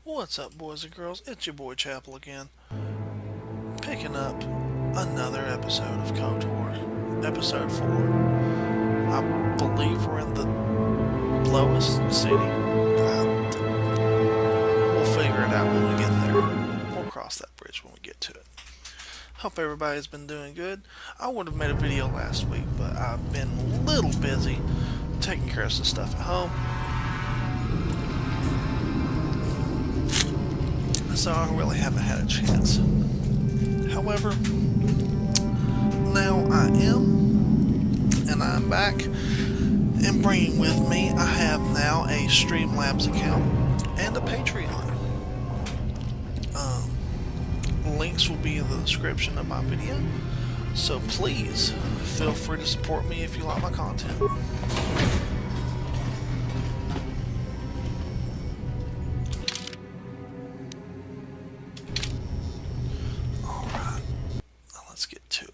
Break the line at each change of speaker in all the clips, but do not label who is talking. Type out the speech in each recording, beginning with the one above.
What's up, boys and girls? It's your boy Chapel again, picking up another episode of Kotor, episode 4. I believe we're in the lowest city. We'll figure it out when we get there. We'll cross that bridge when we get to it. Hope everybody's been doing good. I would have made a video last week, but I've been a little busy taking care of some stuff at home, so I really haven't had a chance. However, now I am, and I'm back. And bringing with me, I have now a Streamlabs account and a Patreon. Links will be in the description of my video, so please feel free to support me if you like my content. Alright, now let's get to it.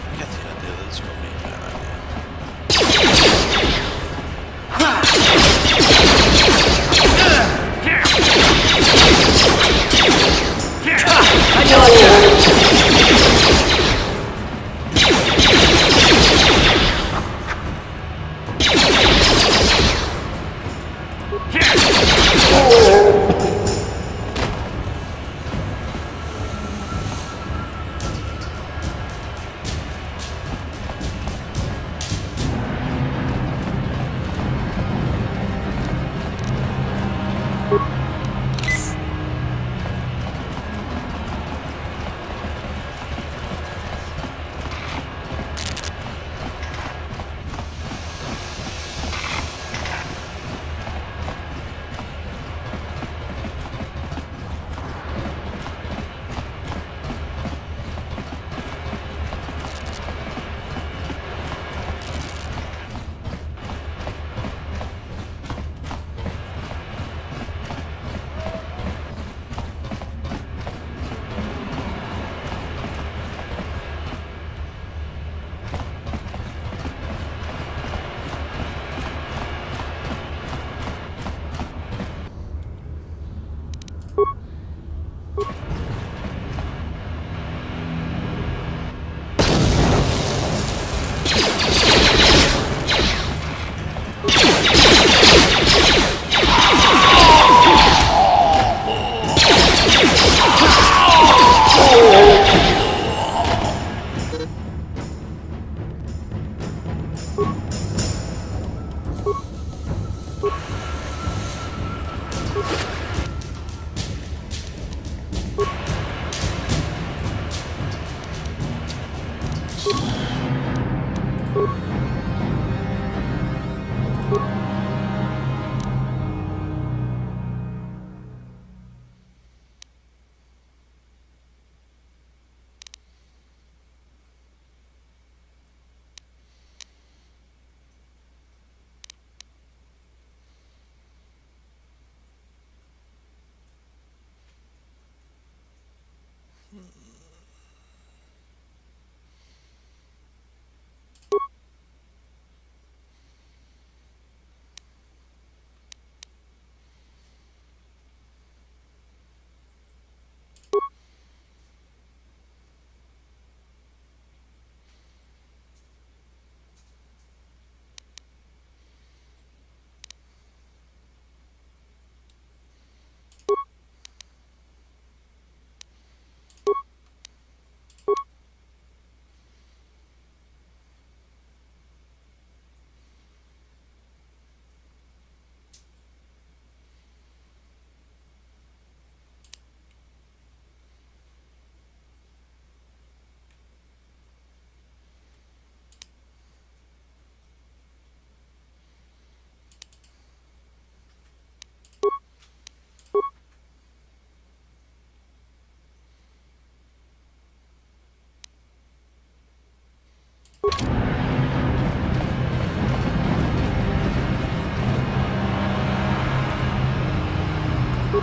I got the idea that it's going to be a bad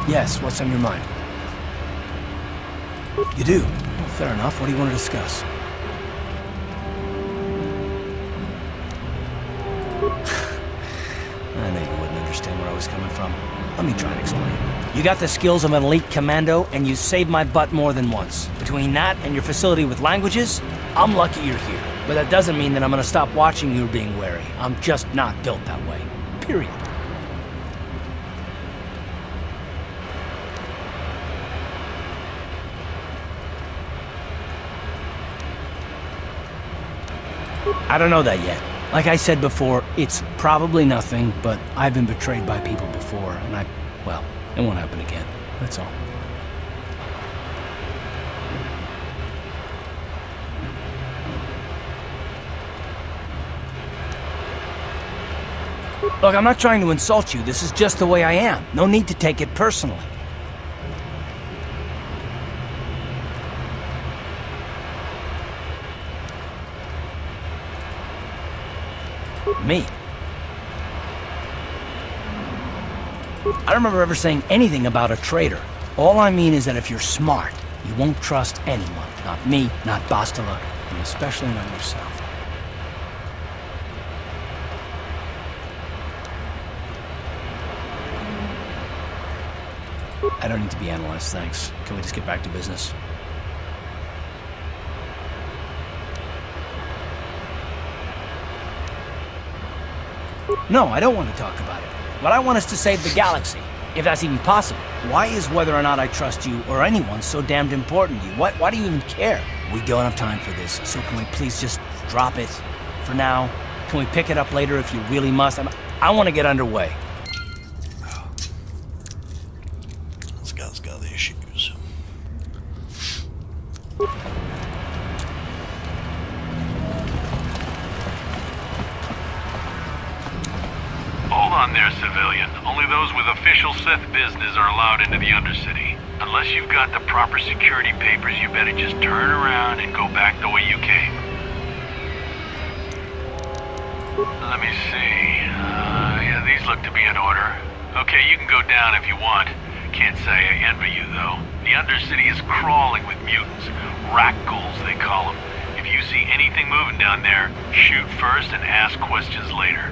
Yes, what's on your mind? You do? Well, fair enough. What do you want to discuss? I knew you wouldn't understand where I was coming from. Let me try and explain. You got the skills of an elite commando, and you saved my butt more than once. Between that and your facility with languages, I'm lucky you're here. But that doesn't mean that I'm gonna stop watching you being wary. I'm just not built that way. Period. I don't know that yet. Like I said before, it's probably nothing, but I've been betrayed by people before, and well, it won't happen again. That's all. Look, I'm not trying to insult you. This is just the way I am. No need to take it personally. Me. I don't remember ever saying anything about a traitor. All I mean is that if you're smart, you won't trust anyone. Not me, not Bastila, and especially not yourself. I don't need to be analyzed, thanks. Can we just get back to business? No, I don't want to talk about it. What I want is to save the galaxy, if that's even possible. Why is whether or not I trust you or anyone so damned important to you? Why do you even care? We don't have time for this, so can we please just drop it for now? Can we pick it up later if you really must? I want to get underway.
This guy's got the issues.
Hold on there, civilian. Only those with official Sith business are allowed into the undercity. Unless you've got the proper security papers, you better just turn around and go back the way you came. Let me see. Yeah, these look to be in order. Okay, you can go down if you want. Can't say I envy you, though. The undercity is crawling with mutants. Rat-ghouls, they call them. If you see anything moving down there, shoot first and ask questions later.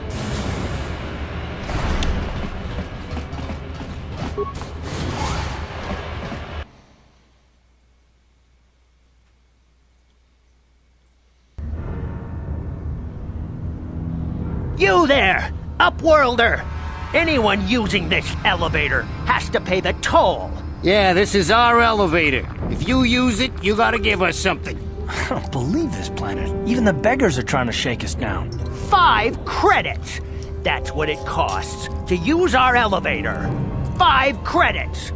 You there, Upworlder! Anyone using this elevator has to pay the toll.
Yeah, this is our elevator. If you use it, you gotta give us something.
I don't believe this planet. Even the beggars are trying to shake us down.
5 credits! That's what it costs to use our elevator. 5 credits!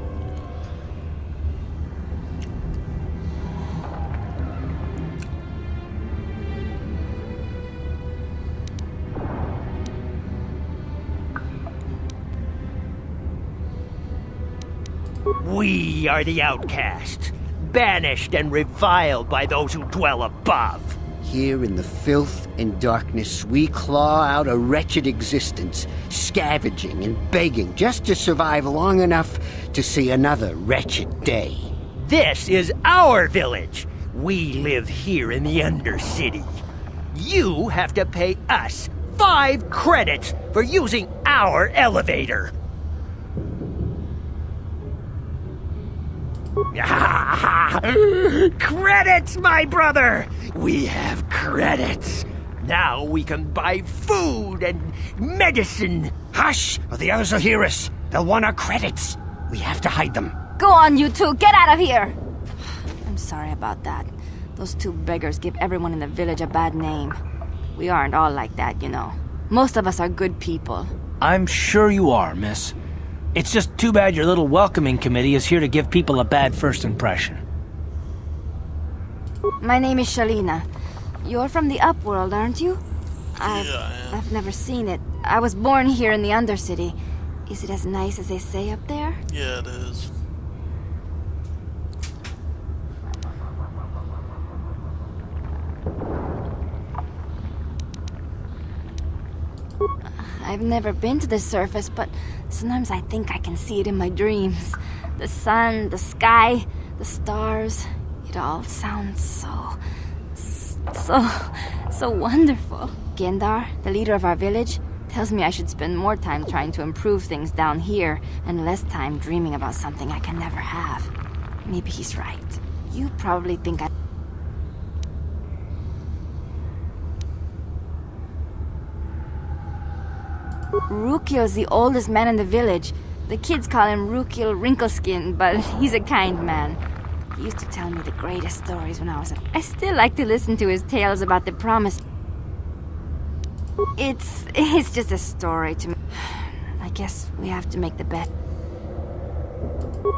We are the outcasts, banished and reviled by those who dwell above.
Here in the filth and darkness, we claw out a wretched existence, scavenging and begging just to survive long enough to see another wretched day.
This is our village. We live here in the undercity. You have to pay us 5 credits for using our elevator. Credits, my brother! We have credits. Now we can buy food and medicine.
Hush, or the others will hear us. They'll want our credits. We have to hide them.
Go on, you two. Get out of here. I'm sorry about that. Those 2 beggars give everyone in the village a bad name. We aren't all like that, you know. Most of us are good people.
I'm sure you are, miss. It's just too bad your little welcoming committee is here to give people a bad first impression.
My name is Shalina. You're from the Upworld, aren't you?
Yeah, I am.
I've never seen it. I was born here in the Undercity. Is it as nice as they say up there?
Yeah, it is.
I've never been to the surface, but sometimes I think I can see it in my dreams. The sun, the sky, the stars. It all sounds so wonderful. Gendar, the leader of our village, tells me I should spend more time trying to improve things down here and less time dreaming about something I can never have. Maybe he's right. You probably think I... Rukil's the oldest man in the village. The kids call him Rukil Wrinkleskin, but he's a kind man. He used to tell me the greatest stories when I was a... I still like to listen to his tales about the promise. It's just a story to me. I guess we have to make the bet.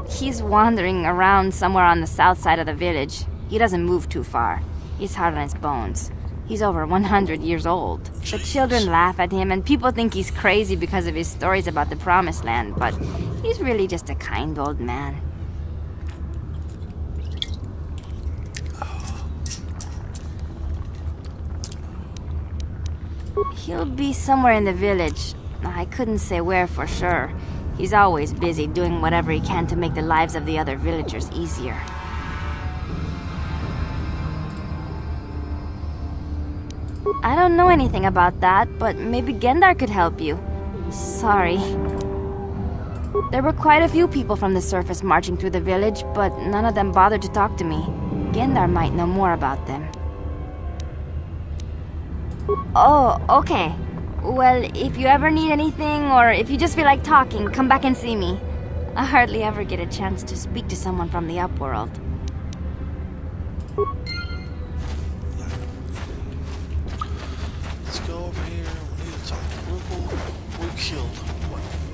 He's wandering around somewhere on the south side of the village. He doesn't move too far. He's hard on his bones. He's over 100 years old. The children laugh at him, and people think he's crazy because of his stories about the Promised Land, but he's really just a kind old man. He'll be somewhere in the village. I couldn't say where for sure. He's always busy doing whatever he can to make the lives of the other villagers easier. I don't know anything about that, but maybe Gendar could help you. Sorry. There were quite a few people from the surface marching through the village, but none of them bothered to talk to me. Gendar might know more about them. Oh, okay. Well, if you ever need anything, or if you just feel like talking, come back and see me. I hardly ever get a chance to speak to someone from the upworld.
Let's go over here. We need to talk to Rukil,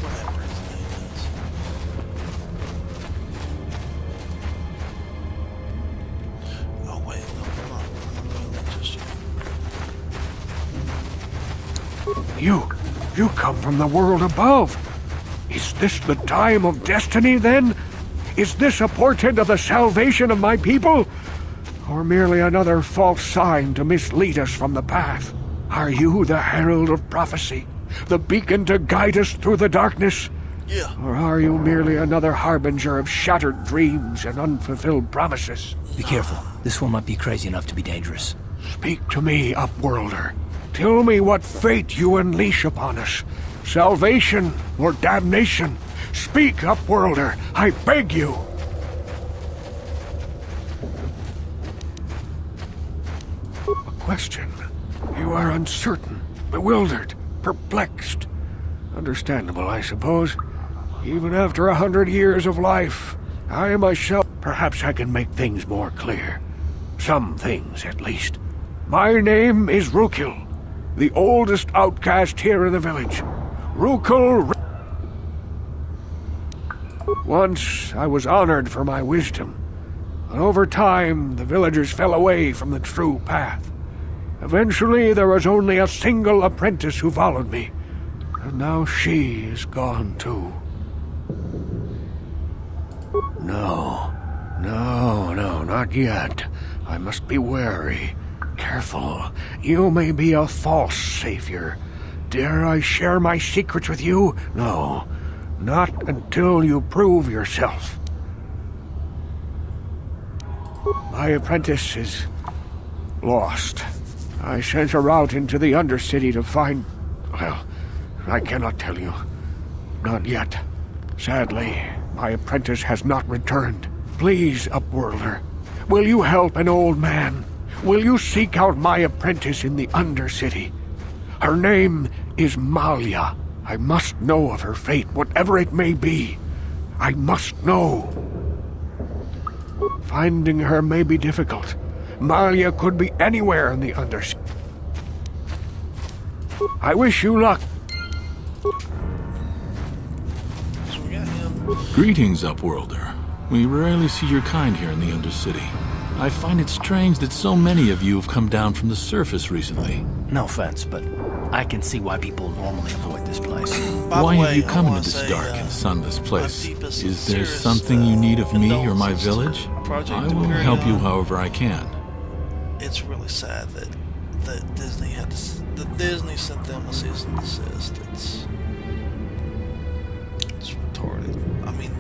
whatever his name is. Oh wait, no, I'm not doing that just yet.
You come from the world above. Is this the time of destiny, then? Is this a portent of the salvation of my people? Or merely another false sign to mislead us from the path? Are you the herald of prophecy? The beacon to guide us through the darkness?
Yeah.
Or are you merely another harbinger of shattered dreams and unfulfilled promises?
Be careful. This one might be crazy enough to be dangerous.
Speak to me, Upworlder. Tell me what fate you unleash upon us. Salvation or damnation? Speak, Upworlder, I beg you. A question. You are uncertain, bewildered, perplexed. Understandable, I suppose. Even after 100 years of life, I myself... Perhaps I can make things more clear. Some things, at least. My name is Rukil, the oldest outcast here in the village. Rukil... Once I was honored for my wisdom, but over time the villagers fell away from the true path. Eventually there was only a single apprentice who followed me, and now she is gone too. No, not yet. I must be wary. Careful. You may be a false savior. Dare I share my secrets with you? No, not until you prove yourself. My apprentice is lost. I sent her out into the undercity to find... Well, I cannot tell you. Not yet. Sadly, my apprentice has not returned. Please, Upworlder, will you help an old man? Will you seek out my apprentice in the undercity? Her name is Malia. I must know of her fate, whatever it may be. I must know. Finding her may be difficult. Malia could be anywhere in the undercity. I wish you luck.
So we got him.
Greetings, Upworlder. We rarely see your kind here in the Undercity. I find it strange that so many of you have come down from the surface recently.
No offense, but I can see why people normally avoid this place.
By the
Why
way,
have you
I
come
wanna
into this
say,
dark and sunless place?
my deepest,
Is there
sincerest,
something you need of me or my
condolences
village?
to Project
I will
Imperium.
help you however I can.
It's really sad that that Disney sent them a cease and desist. It's retarded. I mean,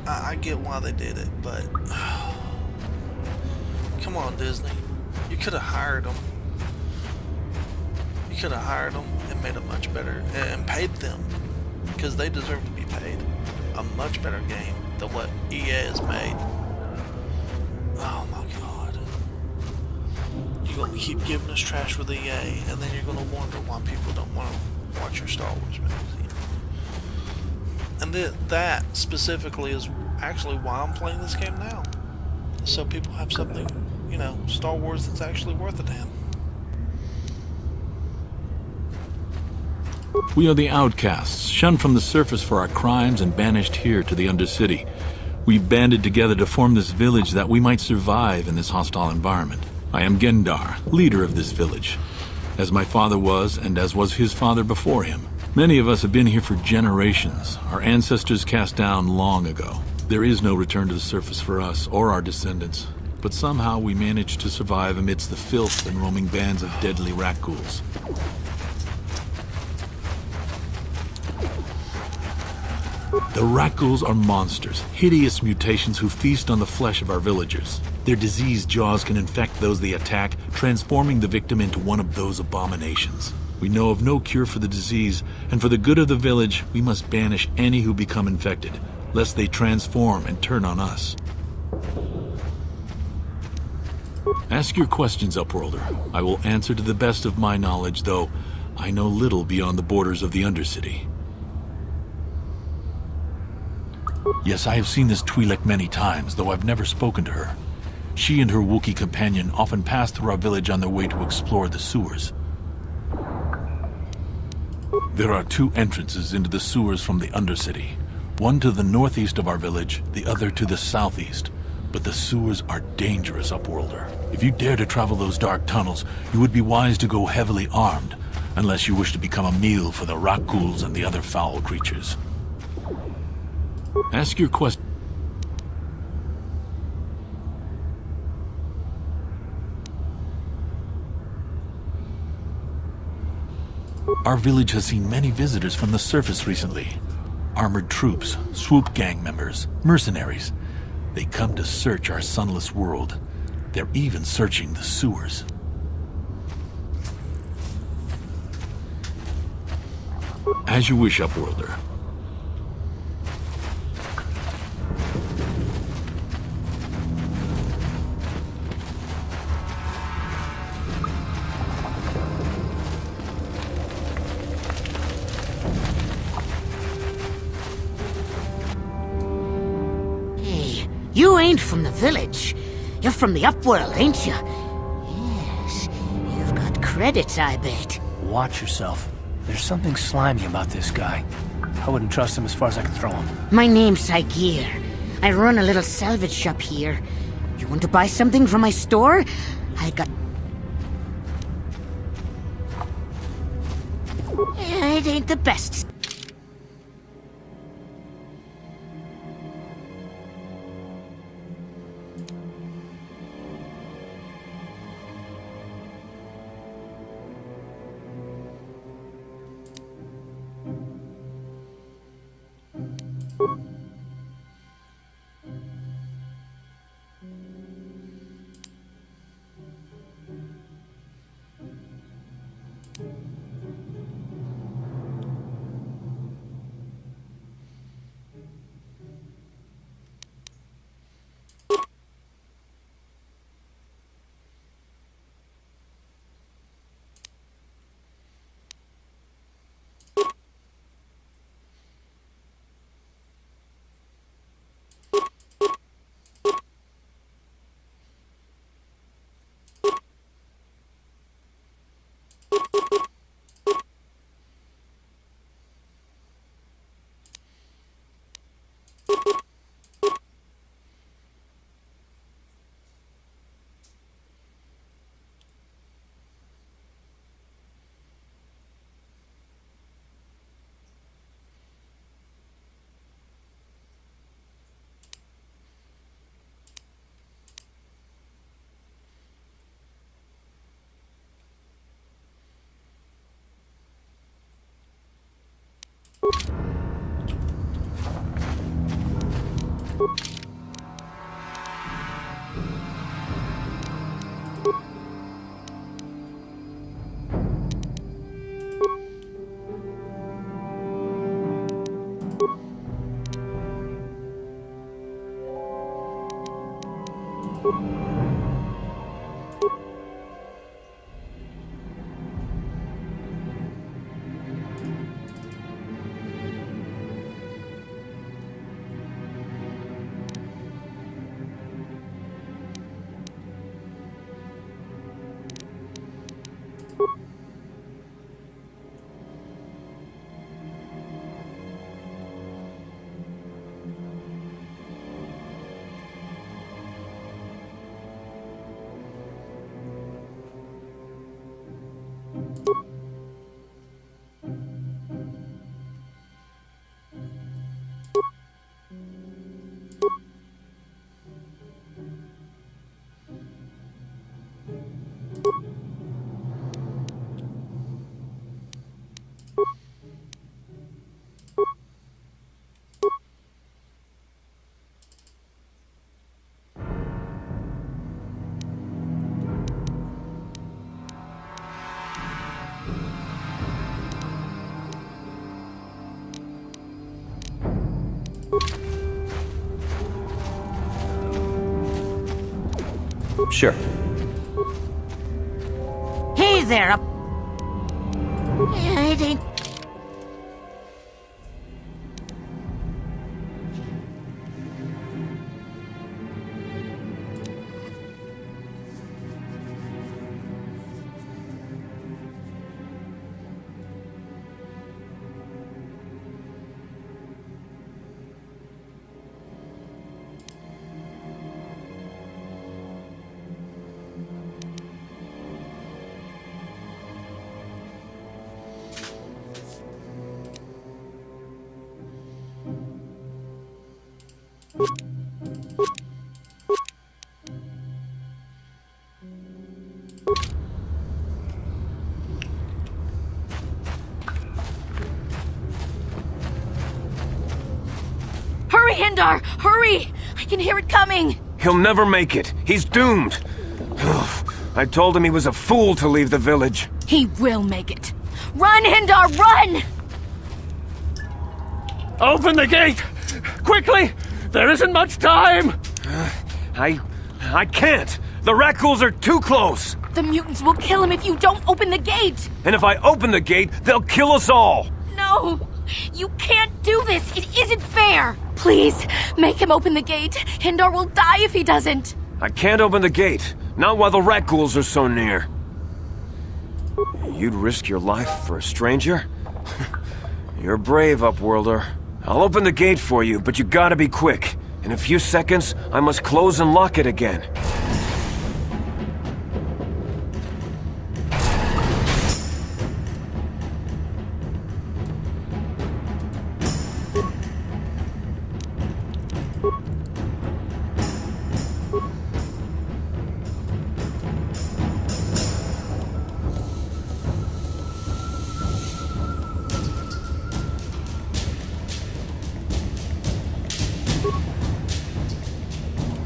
I get why they did it, but come on, Disney. You could have hired them. You could have hired them and made a much better, and paid them, because they deserve to be paid a much better game than what EA has made. Oh my god. You're going to keep giving us trash with EA, and then you're going to wonder why people don't want to watch your Star Wars magazine. And that specifically is actually why I'm playing this game now. So people have something, Star Wars that's actually worth a damn.
We are the outcasts, shunned from the surface for our crimes and banished here to the Undercity. We banded together to form this village that we might survive in this hostile environment. I am Gendar, leader of this village, as my father was and as was his father before him. Many of us have been here for generations, our ancestors cast down long ago. There is no return to the surface for us or our descendants, but somehow we managed to survive amidst the filth and roaming bands of deadly rat ghouls. The rat ghouls are monsters, hideous mutations who feast on the flesh of our villagers. Their diseased jaws can infect those they attack, transforming the victim into one of those abominations. We know of no cure for the disease, and for the good of the village, we must banish any who become infected, lest they transform and turn on us. Ask your questions, Upworlder. I will answer to the best of my knowledge, though I know little beyond the borders of the Undercity. Yes, I have seen this Twi'lek many times, though I've never spoken to her. She and her Wookiee companion often pass through our village on their way to explore the sewers. There are two entrances into the sewers from the Undercity. One to the northeast of our village, the other to the southeast. But the sewers are dangerous, Upworlder. If you dare to travel those dark tunnels, you would be wise to go heavily armed, unless you wish to become a meal for the rock ghouls and the other foul creatures. Ask your question. Our village has seen many visitors from the surface recently. Armored troops, swoop gang members, mercenaries. They come to search our sunless world. They're even searching the sewers. As you wish, Upworlder.
You ain't from the village. You're from the Upworld, ain't you? Yes, you've got credits, I bet.
Watch yourself. There's something slimy about this guy. I wouldn't trust him as far as I could throw him.
My name's Saigir. I run a little salvage shop here. You want to buy something from my store? I got... It ain't the best.
Sure.
Hey there, it ain't...
Hurry, Hindar! Hurry! I can hear it coming!
He'll never make it. He's doomed. I told him he was a fool to leave the village.
He will make it. Run, Hindar, run!
Open the gate! Quickly! There isn't much time!
I can't. The Rakghouls are too close.
The mutants will kill him if you don't open the gate!
And if I open the gate, they'll kill us all.
No! You can't do this! It isn't fair! Please, make him open the gate. Hindar will die if he doesn't.
I can't open the gate. Not while the Rakghouls are so near. You'd risk your life for a stranger? You're brave, Upworlder. I'll open the gate for you, but you gotta be quick. In a few seconds, I must close and lock it again.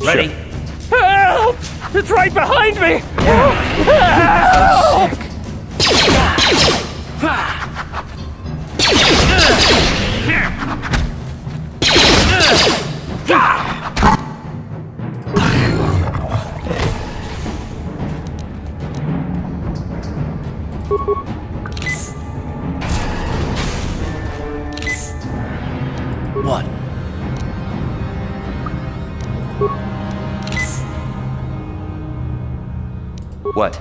Ready?
Help! It's right behind me! Help!
What?
What?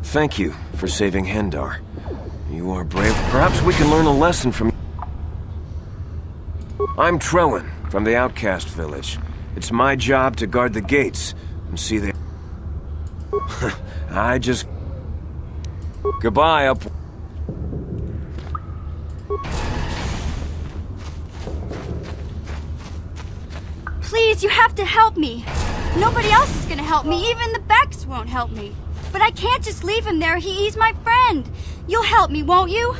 Thank you for saving Hendar. You are brave. Perhaps we can learn a lesson from... I'm Trellin, from the Outcast Village. It's my job to guard the gates and see they... I just... Goodbye,
Please, you have to help me.
Nobody else is gonna help me. Even the Becks won't help me. But I can't just leave him there. He's my friend. You'll help me, won't you?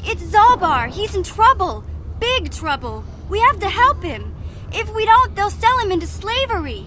It's Zalbar. He's in trouble. Big trouble. We have to help him. If we don't, they'll sell him into slavery.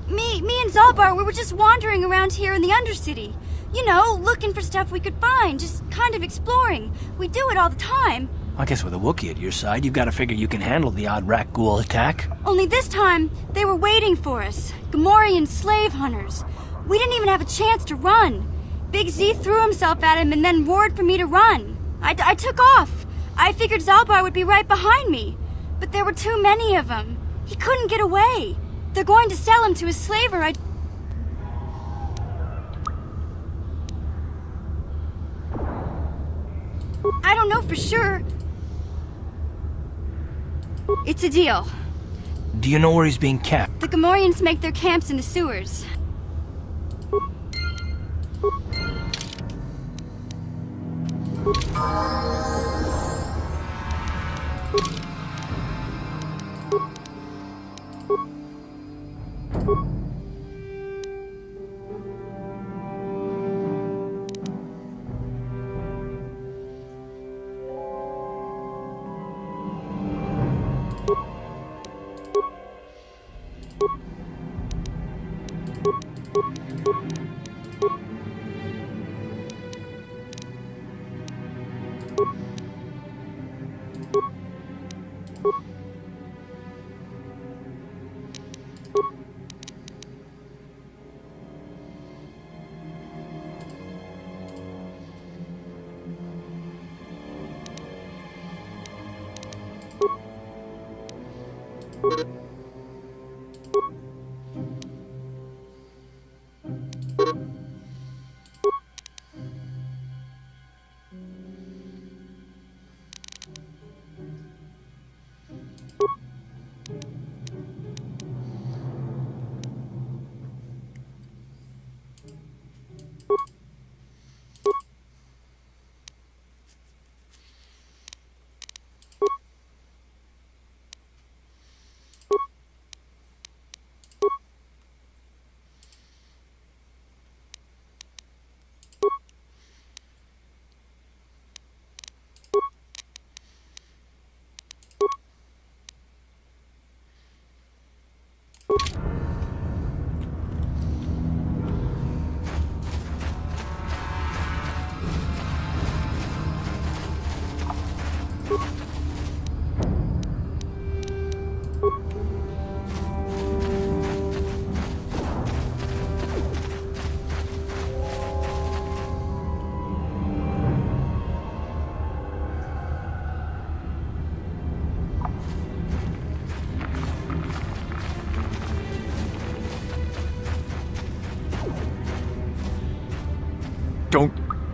Me and Zalbar, we were just wandering around here in the Undercity. You know, looking for stuff we could find, just kind of exploring. We do it all the time.
I guess with a Wookiee at your side, you've got to figure you can handle the odd rat ghoul attack.
Only this time, they were waiting for us. Gamorrean slave hunters. We didn't even have a chance to run. Big Z threw himself at him and then roared for me to run. I took off. I figured Zalbar would be right behind me. But there were too many of them. He couldn't get away. They're going to sell him to a slaver. I don't know for sure. It's a deal.
Do you know where he's being kept?
The Gamorreans make their camps in the sewers.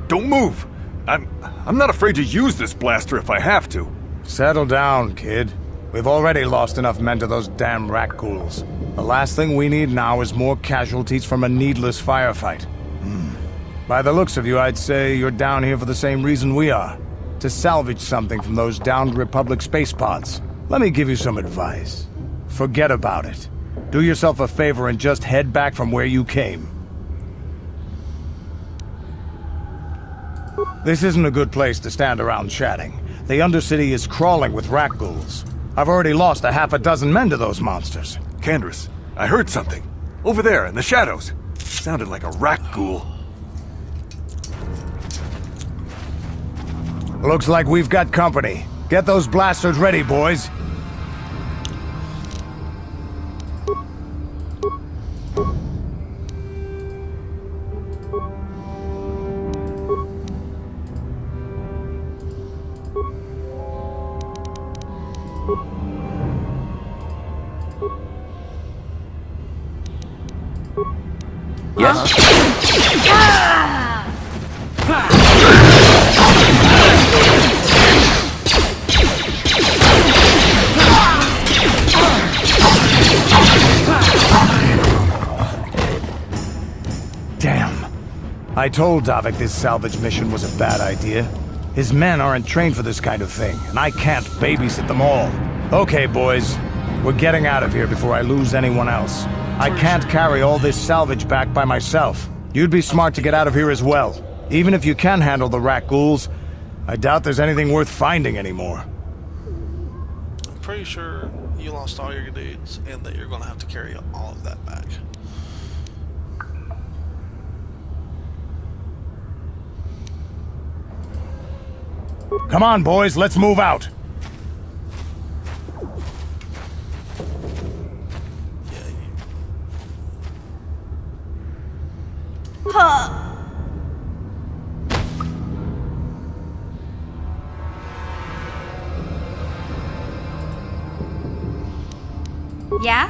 Don't move! I'm not afraid to use this blaster if I have to.
Settle down, kid. We've already lost enough men to those damn rat ghouls. The last thing we need now is more casualties from a needless firefight. By the looks of you, I'd say you're down here for the same reason we are. To salvage something from those downed Republic space pods. Let me give you some advice. Forget about it. Do yourself a favor and just head back from where you came. This isn't a good place to stand around chatting. The Undercity is crawling with rat ghouls. I've already lost a half a dozen men to those monsters.
Candace, I heard something. Over there, in the shadows. Sounded like a rat ghoul.
Looks like we've got company. Get those blasters ready, boys. I told Davik this salvage mission was a bad idea. His men aren't trained for this kind of thing, and I can't babysit them all. Okay, boys. We're getting out of here before I lose anyone else. I can't carry all this salvage back by myself. You'd be smart to get out of here as well. Even if you can handle the rat ghouls, I doubt there's anything worth finding anymore.
I'm pretty sure you lost all your dudes and that you're going to have to carry all of that back.
Come on, boys, let's move out.
Yeah?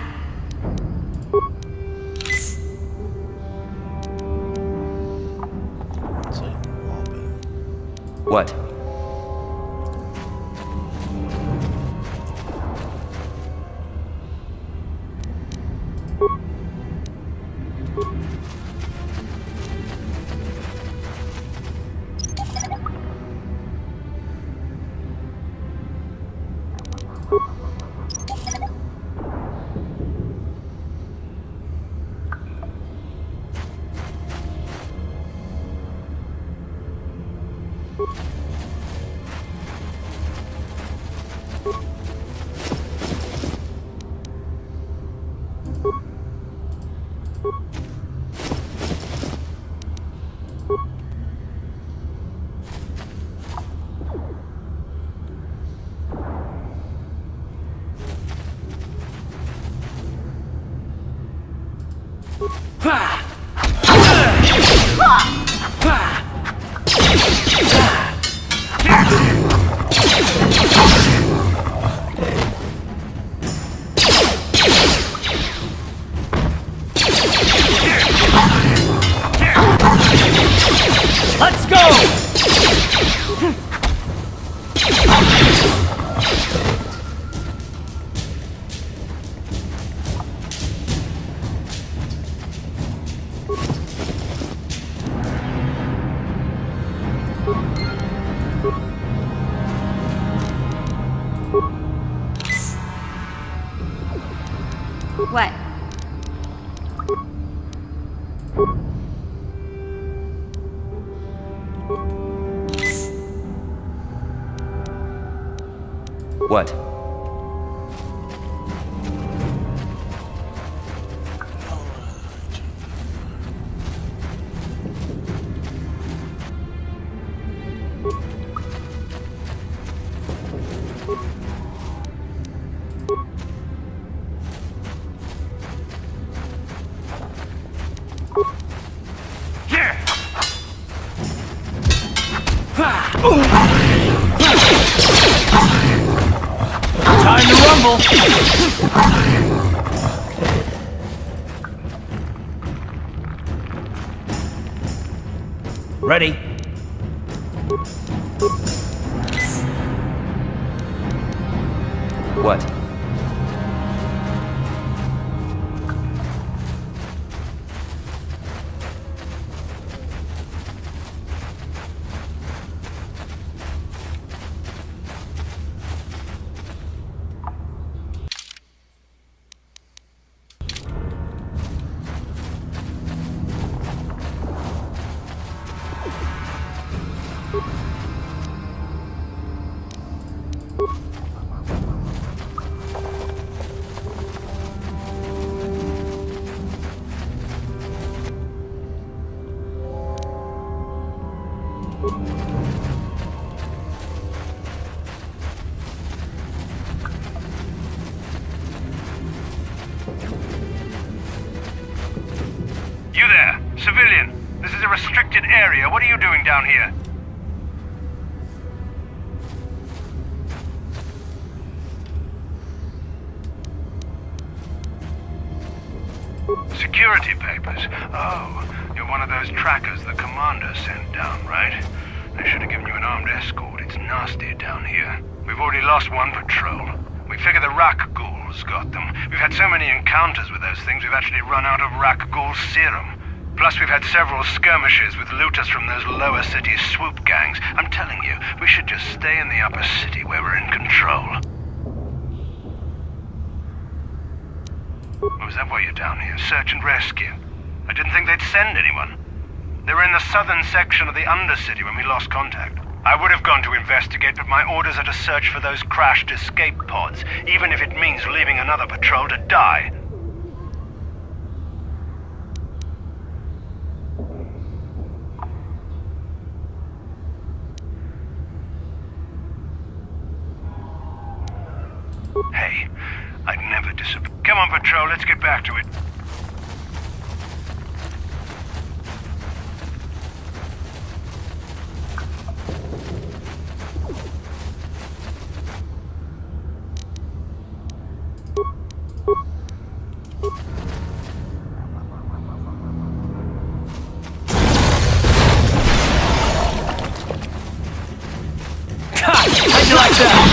What?
Let's go!
What?
What?
Time to rumble!
Ready?
What?
You there, civilian. This is a restricted area. What are you doing down here? Security papers. Oh, you're one of those trackers the commander sent down, right? They should have given you an armed escort. It's nasty down here. We've already lost one patrol. We figure the Rak ghouls got them. We've had so many encounters with those things, we've actually run out of Rak ghoul serum. Plus, we've had several skirmishes with looters from those lower city swoop gangs. I'm telling you, we should just stay in the upper city where we're in control. Or is that why you're down here? Search and rescue? I didn't think they'd send anyone. They were in the southern section of the undercity when we lost contact. I would have gone to investigate, but my orders are to search for those crashed escape pods, even if it means leaving another patrol to die. Hey, I'd never disappear. Come on, patrol, let's get back to it.
How'd you like that?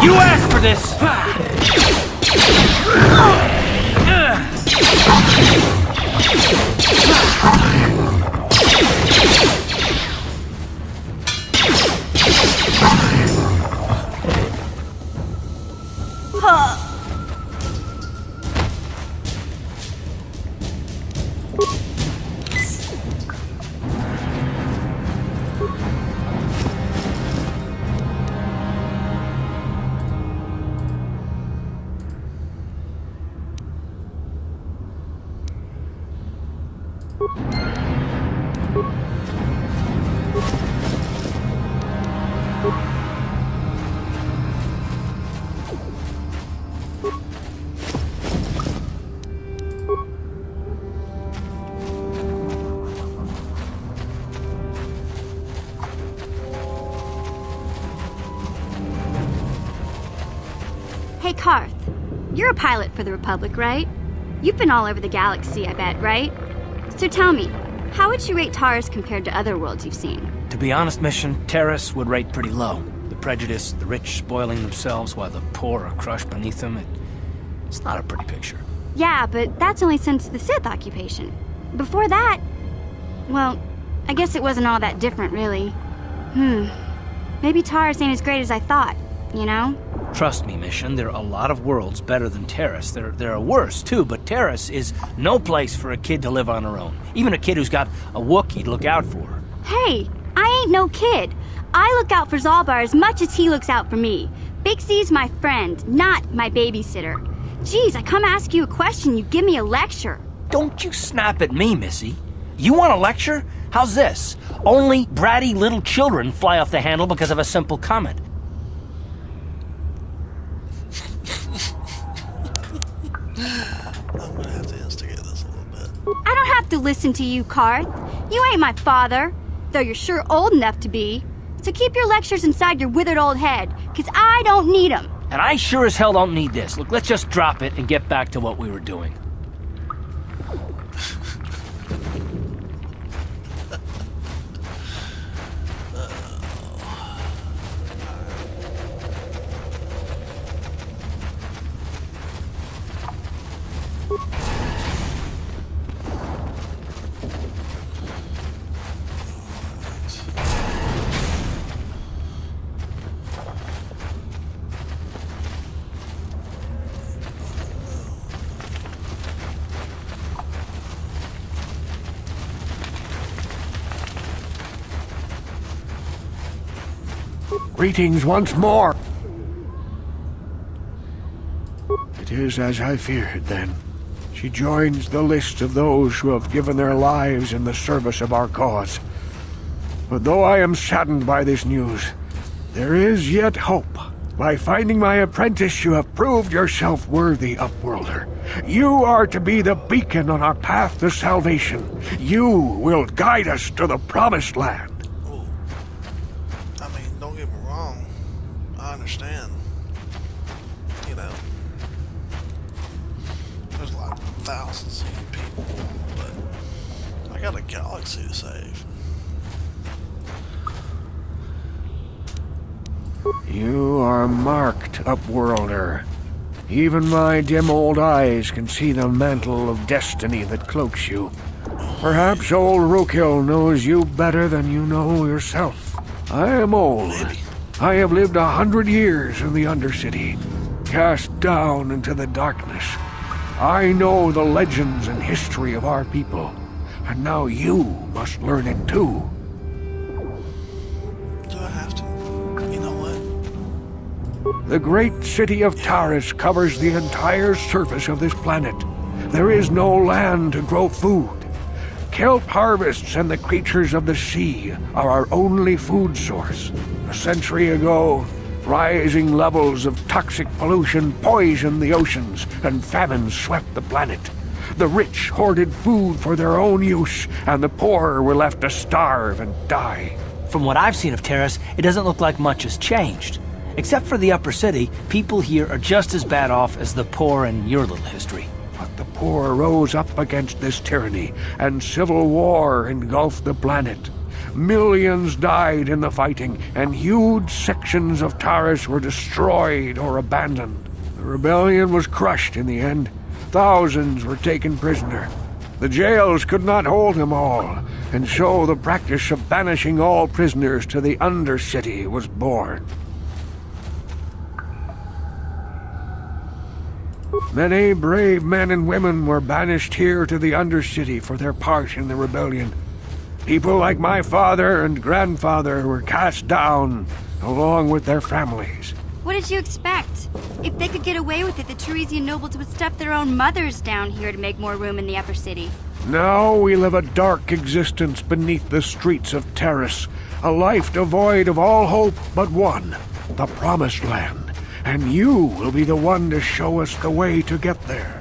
You asked for this!
Hey, Karth. You're a pilot for the Republic, right? You've been all over the galaxy, I bet, right? So tell me, how would you rate Taurus compared to other worlds you've seen?
To be honest, Mission, Terrace would rate pretty low. The prejudice, the rich spoiling themselves while the poor are crushed beneath them, it's not a pretty picture.
Yeah, but that's only since the Sith occupation. Before that, well, I guess it wasn't all that different, really. Maybe Taurus ain't as great as I thought, you know?
Trust me, Mission, there are a lot of worlds better than Terrace. There are worse, too, but Terrace is no place for a kid to live on her own. Even a kid who's got a Wookiee to look out for her.
Hey, I ain't no kid. I look out for Zalbar as much as he looks out for me. Big Z's my friend, not my babysitter. Geez, I come ask you a question, you give me a lecture.
Don't you snap at me, Missy. You want a lecture? How's this? Only bratty little children fly off the handle because of a simple comment.
I'm gonna have to instigate this a little bit.
I don't have to listen to you, Karth. You ain't my father, though you're sure old enough to be. So keep your lectures inside your withered old head, 'cause I don't need 'em.
And I sure as hell don't need this. Look, let's just drop it and get back to what we were doing.
Greetings once more. It is as I feared, then. She joins the list of those who have given their lives in the service of our cause. But though I am saddened by this news, there is yet hope. By finding my apprentice, you have proved yourself worthy, Upworlder. You are to be the beacon on our path to salvation. You will guide us to the Promised Land.
Ooh. I mean, don't get me wrong. I understand. You know, there's like thousands of people, but I got a galaxy to save.
You are marked, Upworlder. Even my dim old eyes can see the mantle of destiny that cloaks you. Perhaps old Rookhill knows you better than you know yourself. I am old.
Maybe.
I have lived 100 years in the Undercity, cast down into the darkness. I know the legends and history of our people, and now you must learn it too.
Do I have to? You know what?
The great city of Taris covers the entire surface of this planet. There is no land to grow food. Kelp harvests and the creatures of the sea are our only food source. A century ago, rising levels of toxic pollution poisoned the oceans, and famines swept the planet. The rich hoarded food for their own use, and the poor were left to starve and die.
From what I've seen of Terrace, it doesn't look like much has changed. Except for the upper city, people here are just as bad off as the poor in your little history.
But the poor rose up against this tyranny, and civil war engulfed the planet. Millions died in the fighting, and huge sections of Taris were destroyed or abandoned. The rebellion was crushed in the end. Thousands were taken prisoner. The jails could not hold them all, and so the practice of banishing all prisoners to the Undercity was born. Many brave men and women were banished here to the Undercity for their part in the rebellion. People like my father and grandfather were cast down, along with their families.
What did you expect? If they could get away with it, the Teresian nobles would stuff their own mothers down here to make more room in the upper city.
Now we live a dark existence beneath the streets of Terrace, a life devoid of all hope but one, the Promised Land. And you will be the one to show us the way to get there.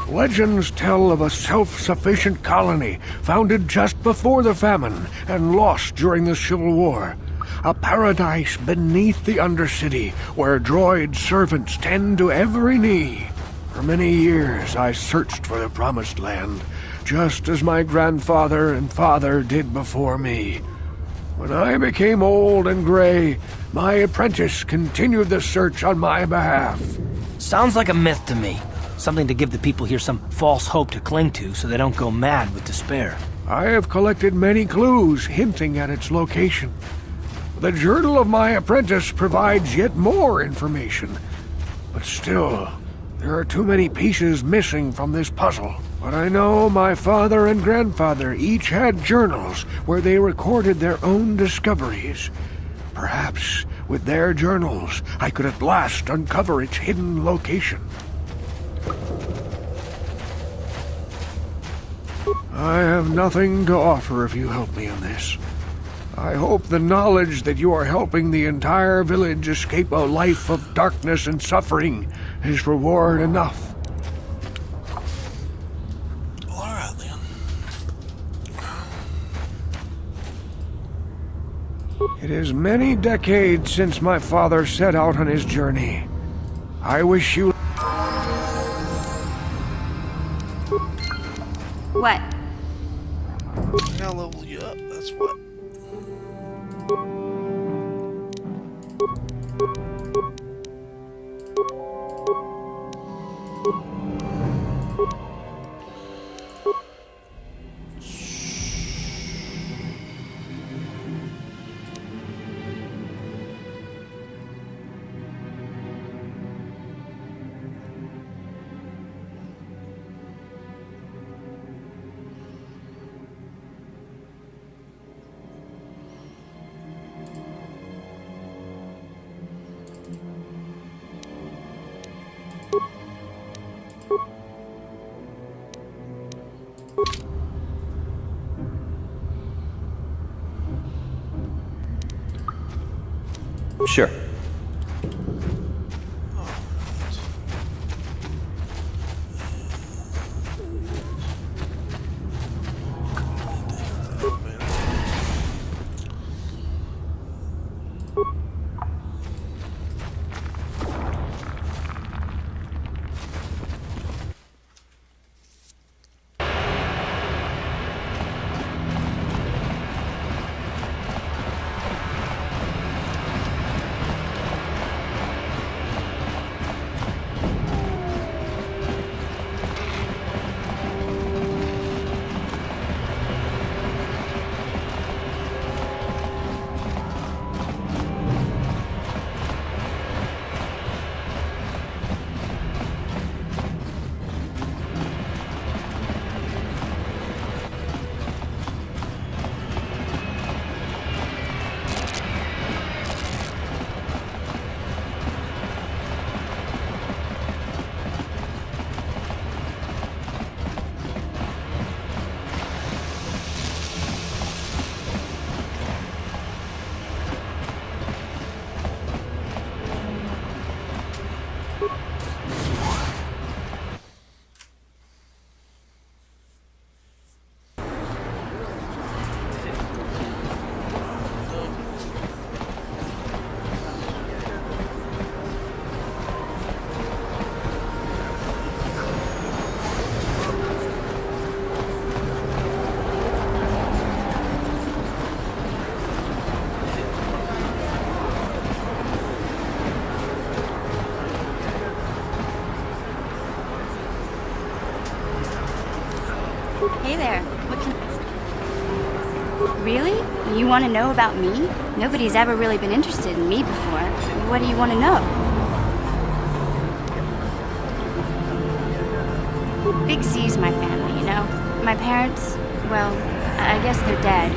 Legends tell of a self-sufficient colony founded just before the famine and lost during the Civil War. A paradise beneath the Undercity where droid servants tend to every need. For many years I searched for the Promised Land, just as my grandfather and father did before me. When I became old and gray, my apprentice continued the search on my behalf.
Sounds like a myth to me. Something to give the people here some false hope to cling to so they don't go mad with despair.
I have collected many clues hinting at its location. The journal of my apprentice provides yet more information. But still, there are too many pieces missing from this puzzle. But I know my father and grandfather each had journals where they recorded their own discoveries. Perhaps with their journals, I could at last uncover its hidden location. I have nothing to offer if you help me in this. I hope the knowledge that you are helping the entire village escape a life of darkness and suffering is reward enough.
Alright then.
It is many decades since my father set out on his journey. I wish you...
What?
I gotta level you up, that's what.
Sure.
Hey there. What can... Really? You want to know about me? Nobody's ever really been interested in me before. What do you want to know? Big Z's my family, you know? My parents, well, I guess they're dead.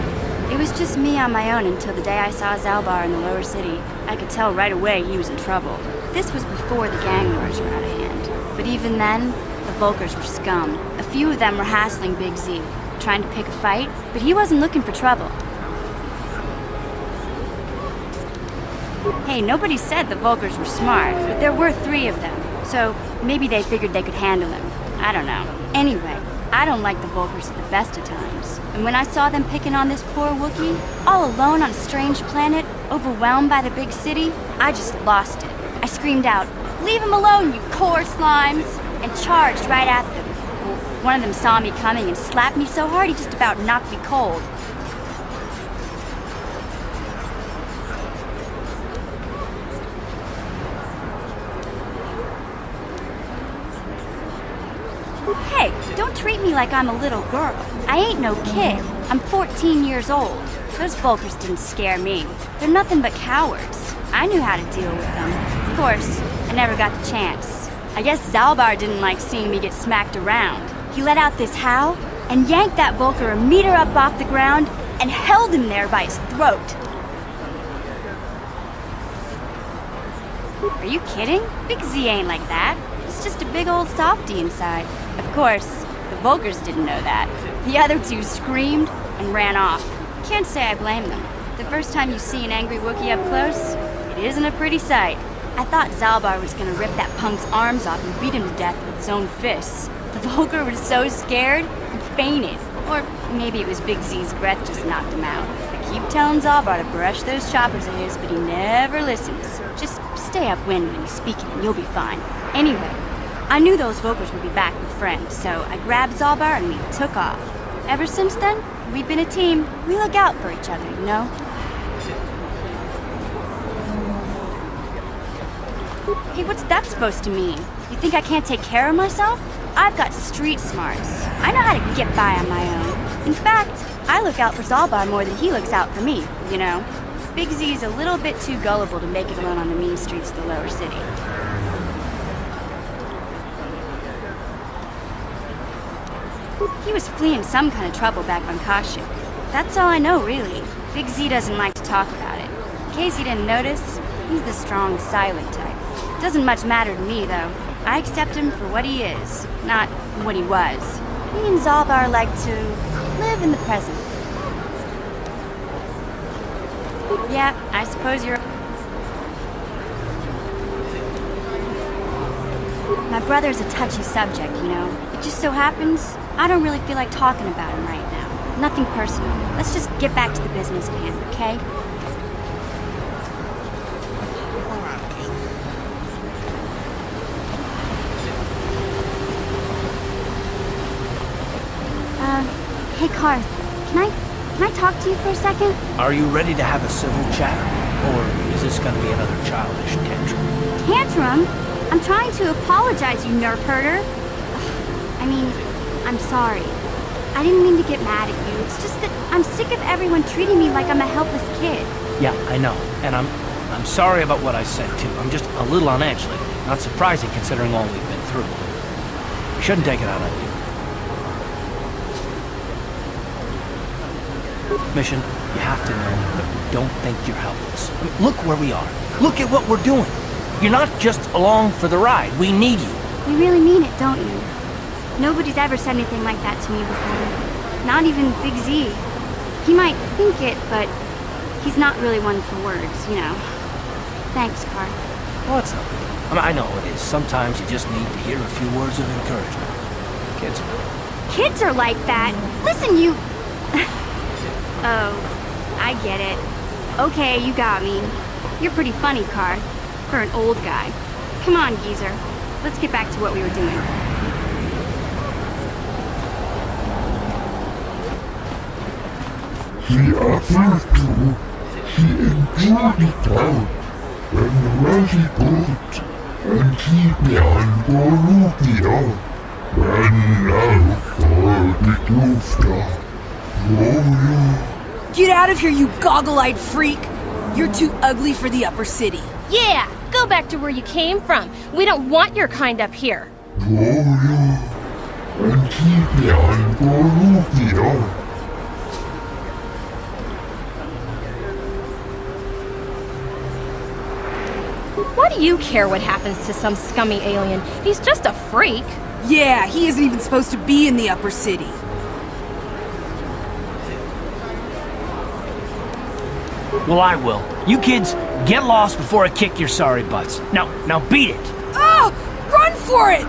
It was just me on my own until the day I saw Zalbar in the lower city. I could tell right away he was in trouble. This was before the gang wars were out of hand. But even then, the Volkers were scum. A few of them were hassling Big Z, trying to pick a fight, but he wasn't looking for trouble. Hey, nobody said the Volkers were smart, but there were 3 of them, so maybe they figured they could handle him. I don't know. Anyway, I don't like the Volkers at the best of times. And when I saw them picking on this poor Wookiee, all alone on a strange planet, overwhelmed by the big city, I just lost it. I screamed out, "Leave him alone, you core slimes!" and charged right at them. One of them saw me coming and slapped me so hard he just about knocked me cold. Hey, don't treat me like I'm a little girl. I ain't no kid. I'm 14 years old. Those Volkers didn't scare me. They're nothing but cowards. I knew how to deal with them. Of course, I never got the chance. I guess Zalbar didn't like seeing me get smacked around. He let out this howl and yanked that Volker a meter up off the ground and held him there by his throat. Are you kidding? Big Z ain't like that. He's just a big old softy inside. Of course, the Volkers didn't know that. The other 2 screamed and ran off. Can't say I blame them. The first time you see an angry Wookiee up close, it isn't a pretty sight. I thought Zalbar was gonna rip that punk's arms off and beat him to death with his own fists. The Volker was so scared, he fainted. Or maybe it was Big Z's breath just knocked him out. I keep telling Zalbar to brush those choppers of his, but he never listens. Just stay upwind when he's speaking and you'll be fine. Anyway, I knew those Volkers would be back with friends, so I grabbed Zalbar and we took off. Ever since then, we've been a team. We look out for each other, you know? Hey, what's that supposed to mean? You think I can't take care of myself? I've got street smarts. I know how to get by on my own. In fact, I look out for Zalbar more than he looks out for me, you know? Big Z's a little bit too gullible to make it alone on the mean streets of the lower city. He was fleeing some kind of trouble back on Kashyyyk. That's all I know, really. Big Z doesn't like to talk about it. In case you didn't notice, he's the strong, silent type. Doesn't much matter to me, though. I accept him for what he is, not what he was. Me and Zalbar like to live in the present. Yeah, I suppose you're... My brother's a touchy subject, you know. It just so happens I don't really feel like talking about him right now. Nothing personal. Let's just get back to the business at hand, okay? Hey, Karth. Can I talk to you for a second?
Are you ready to have a civil chat? Or is this gonna be another childish tantrum?
Tantrum? I'm trying to apologize, you nerf herder. I mean, I'm sorry. I didn't mean to get mad at you. It's just that I'm sick of everyone treating me like I'm a helpless kid.
Yeah, I know. And I'm sorry about what I said, too. I'm just a little on edge lately. Not surprising considering all we've been through. We shouldn't take it out on you. Mission, you have to know that we don't think you're helpless. I mean, look where we are. Look at what we're doing. You're not just along for the ride. We need you.
You really mean it, don't you? Nobody's ever said anything like that to me before. Not even Big Z. He might think it, but he's not really one for words, you know. Thanks, Carl.
Well, it's not big. I mean, I know it is. Sometimes you just need to hear a few words of encouragement.
Kids are like that. Listen, you... Oh, I get it. Okay, you got me. You're pretty funny, Carr. For an old guy. Come on, geezer. Let's get back to what we were doing.
She offered to. She enjoyed it out. And Rosie boat. And keep me on Borussia. And now for the Klufter. Oh,
Get out of here, you goggle-eyed freak! You're too ugly for the upper city.
Yeah, go back to where you came from. We don't want your kind up here.
yeah. And keep me on Borussia.
What do you care what happens to some scummy alien? He's just a freak.
Yeah, he isn't even supposed to be in the upper city.
Well, I will. You kids, get lost before I kick your sorry butts. Now beat it!
Oh! Run for it!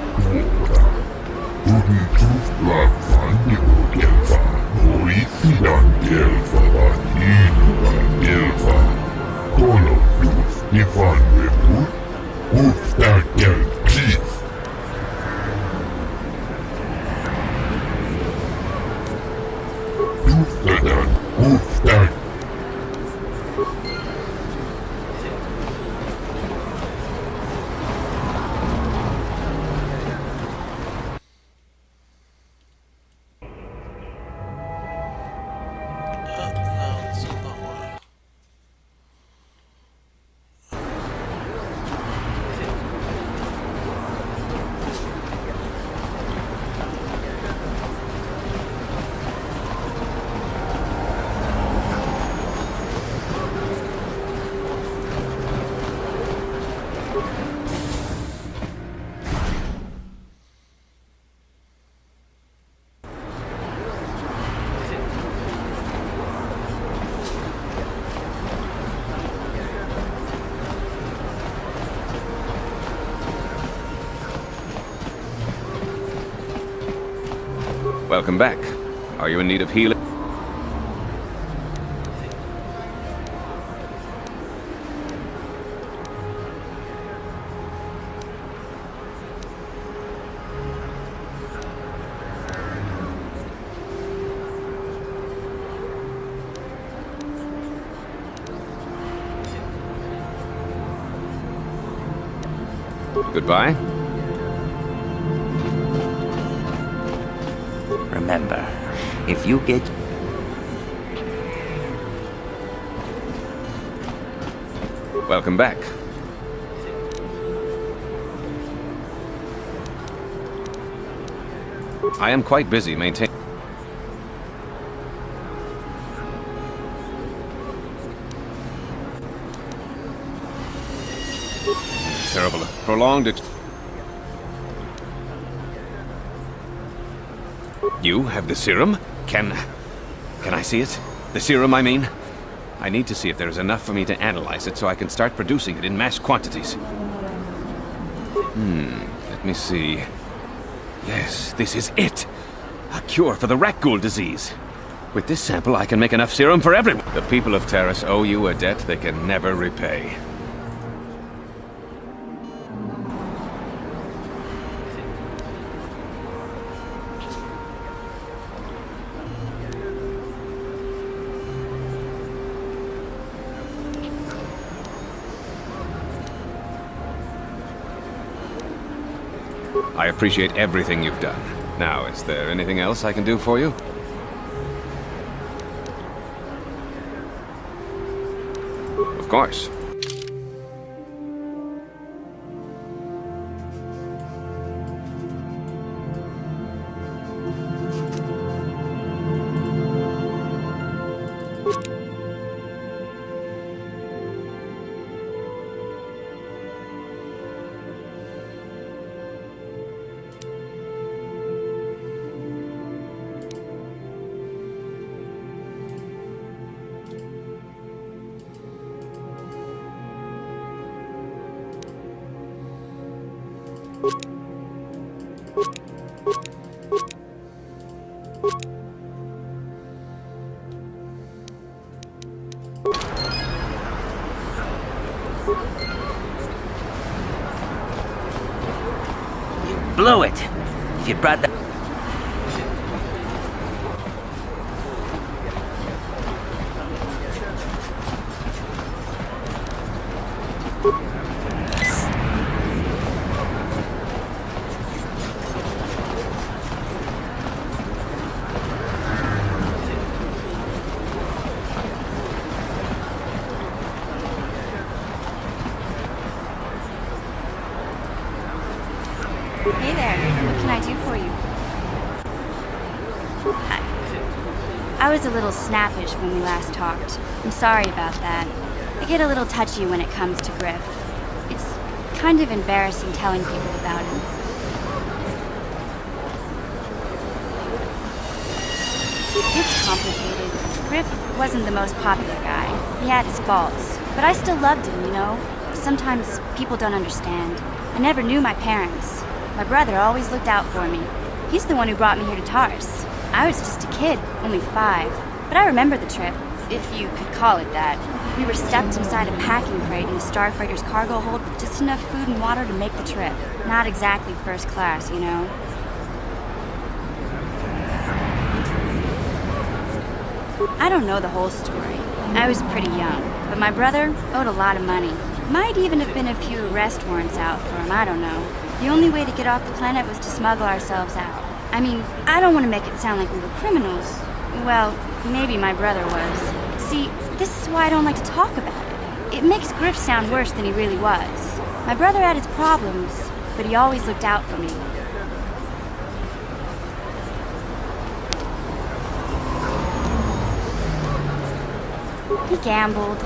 Welcome back. Are you in need of healing? Goodbye.
Remember, if you get...
Welcome back. I am quite busy maintaining... Terrible. Prolonged... You have the serum? Can I see it? The serum, I mean? I need to see if there is enough for me to analyze it so I can start producing it in mass quantities. The Let me see. Yes, this is it. A cure for the rat ghoul disease. With this sample, I can make enough serum for everyone. The people of Terrace owe you a debt they can never repay. I appreciate everything you've done. Now, is there anything else I can do for you? Of course.
Blew it. If you brought that...
Hey there, what can I do for you? I was a little snappish when we last talked. I'm sorry about that. I get a little touchy when it comes to Griff. It's kind of embarrassing telling people about him. It's complicated. Griff wasn't the most popular guy. He had his faults. But I still loved him, you know? Sometimes people don't understand. I never knew my parents. My brother always looked out for me. He's the one who brought me here to Tars. I was just a kid, only 5. But I remember the trip, if you could call it that. We were stuffed inside a packing crate in a starfreighter's cargo hold with just enough food and water to make the trip. Not exactly first class, you know? I don't know the whole story. I was pretty young, but my brother owed a lot of money. Might even have been a few arrest warrants out for him, I don't know. The only way to get off the planet was to smuggle ourselves out. I mean, I don't want to make it sound like we were criminals. Well, maybe my brother was. See, this is why I don't like to talk about it. It makes Griff sound worse than he really was. My brother had his problems, but he always looked out for me. He gambled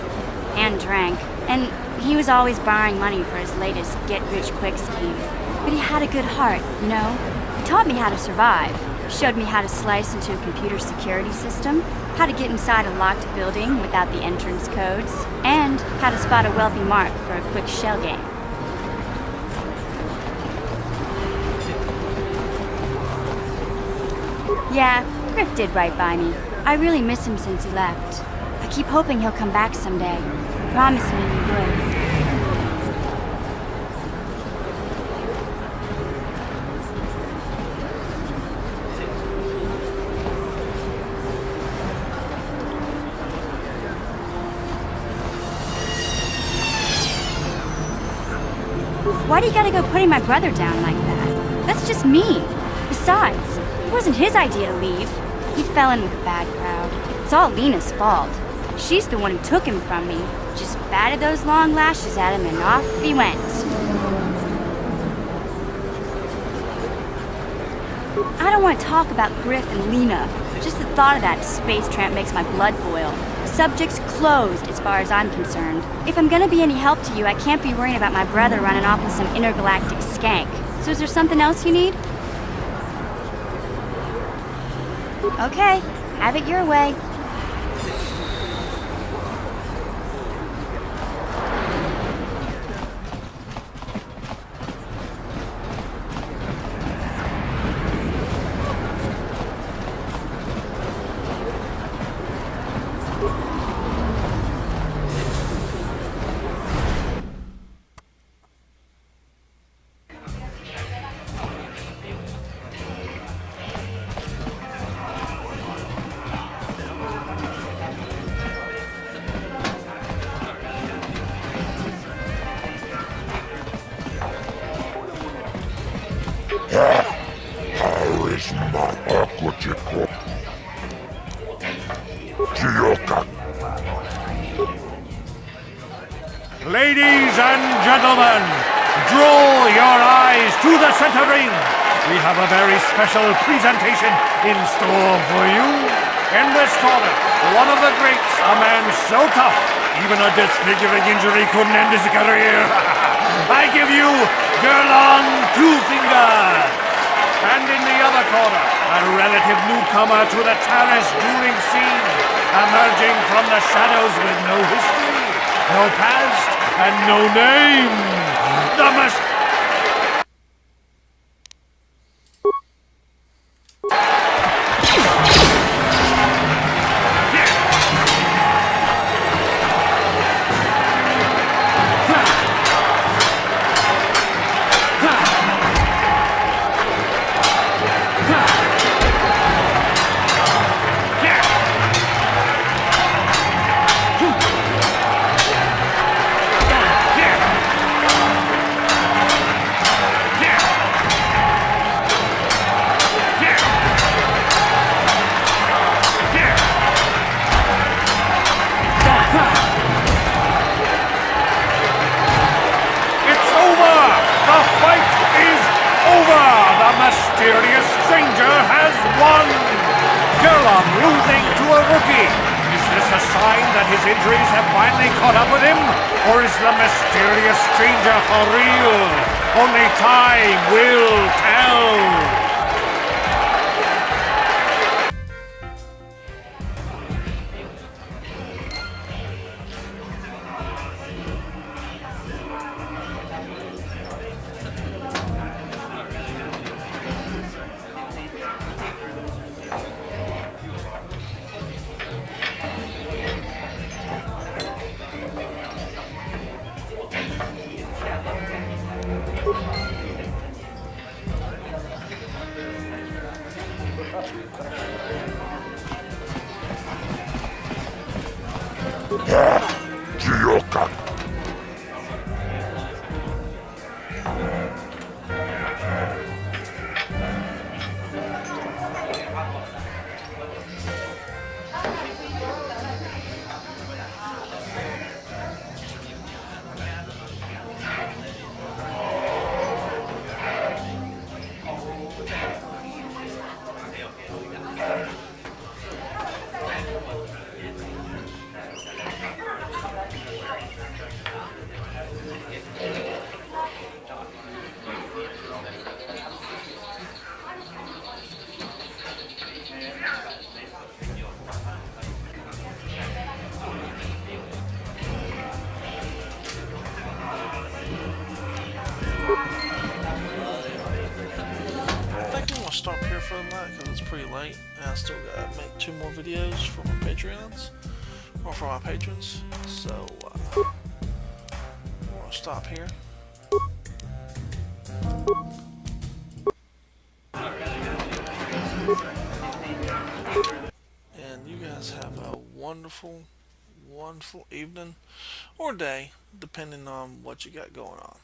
and drank, and he was always borrowing money for his latest get-rich-quick scheme. But he had a good heart, you know? He taught me how to survive, showed me how to slice into a computer security system, how to get inside a locked building without the entrance codes, and how to spot a wealthy mark for a quick shell game. Yeah, Griff did right by me. I really miss him since he left. I keep hoping he'll come back someday. Promise me he would. Why do you gotta go putting my brother down like that? That's just me. Besides, it wasn't his idea to leave. He fell in with a bad crowd. It's all Lena's fault. She's the one who took him from me. Just batted those long lashes at him and off he went. I don't want to talk about Griff and Lena. Just the thought of that space tramp makes my blood boil. Subject's closed as far as I'm concerned. If I'm gonna be any help to you, I can't be worrying about my brother running off with some intergalactic skank. So is there something else you need? Okay, have it your way.
Charisma Aquatico. Chioka.
Ladies and gentlemen, draw your eyes to the center ring. We have a very special presentation in store for you. In this corner, one of the greats, a man so tough, even a disfiguring injury couldn't end his career. I give you Gerlon Two Fingers. And in the other corner, a relative newcomer to the Terrace dueling scene, emerging from the shadows with no history, no past, and no name. The mysterious stranger has won! Gerlon losing to a rookie. Is this a sign that his injuries have finally caught up with him? Or is the mysterious stranger for real? Only time will tell!
Chioka.
Stop here for the night because it's pretty late and I still gotta make 2 more videos for my Patreons or for my patrons, so we'll stop here. And you guys have a wonderful evening or day depending on what you got going on.